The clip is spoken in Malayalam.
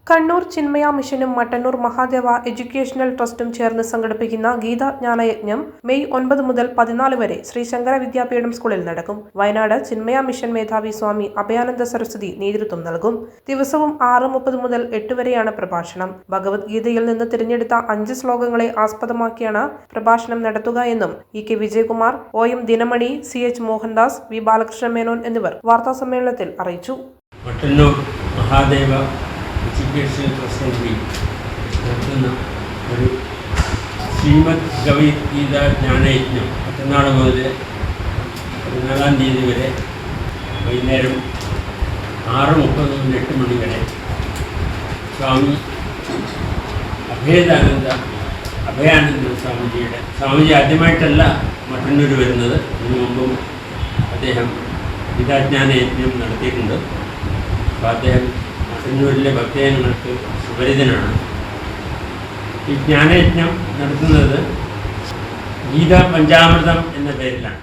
കണ്ണൂർ ചിന്മയ മിഷനും മട്ടന്നൂർ മഹാദേവ എഡ്യൂക്കേഷണൽ ട്രസ്റ്റും ചേർന്ന് സംഘടിപ്പിക്കുന്ന ഗീതാജ്ഞാനയജ്ഞം മെയ് 9 മുതൽ 14 വരെ ശ്രീ ശങ്കര വിദ്യാപീഠം സ്കൂളിൽ നടക്കും. വയനാട് ചിന്മയ മിഷൻ മേധാവി സ്വാമി അഭയാനന്ദ സരസ്വതി നേതൃത്വം നൽകും. ദിവസവും 6:30 മുതൽ 8 വരെയാണ് പ്രഭാഷണം. ഭഗവത്ഗീതയിൽ നിന്ന് തിരഞ്ഞെടുത്ത 5 ശ്ലോകങ്ങളെ ആസ്പദമാക്കിയാണ് പ്രഭാഷണം നടത്തുക എന്നും E K. Vijayakumar, O M. Dinamani, C.H. Mohandas, V. Balakrishna Menon എന്നിവർ വാർത്താസമ്മേളനത്തിൽ അറിയിച്ചു. എഡ്യൂക്കേഷൻ ട്രസ്റ്റ് നടത്തുന്ന ഒരു ശ്രീമദ് ഭഗവത്ഗീത ജ്ഞാനയജ്ഞം മറ്റന്നാൾ മുതൽ 14 തീയതി വരെ വൈകുന്നേരം 6:30 മുതൽ 8 മണി വരെ സ്വാമി അഭയാനന്ദ സ്വാമിജി ആദ്യമായിട്ടല്ല മട്ടന്നൂർ വരുന്നത്. ഇതിനു മുമ്പും അദ്ദേഹം ഗീതാജ്ഞാനയജ്ഞം നടത്തിയിട്ടുണ്ട്. അപ്പോൾ അദ്ദേഹം മട്ടന്നൂരിലെ ഭക്തജനങ്ങൾക്ക് സുപരിചിതനാണ്. ഈ ജ്ഞാനയജ്ഞം നടത്തുന്നത് ഗീതാ പഞ്ചാമൃതം എന്ന പേരിലാണ്.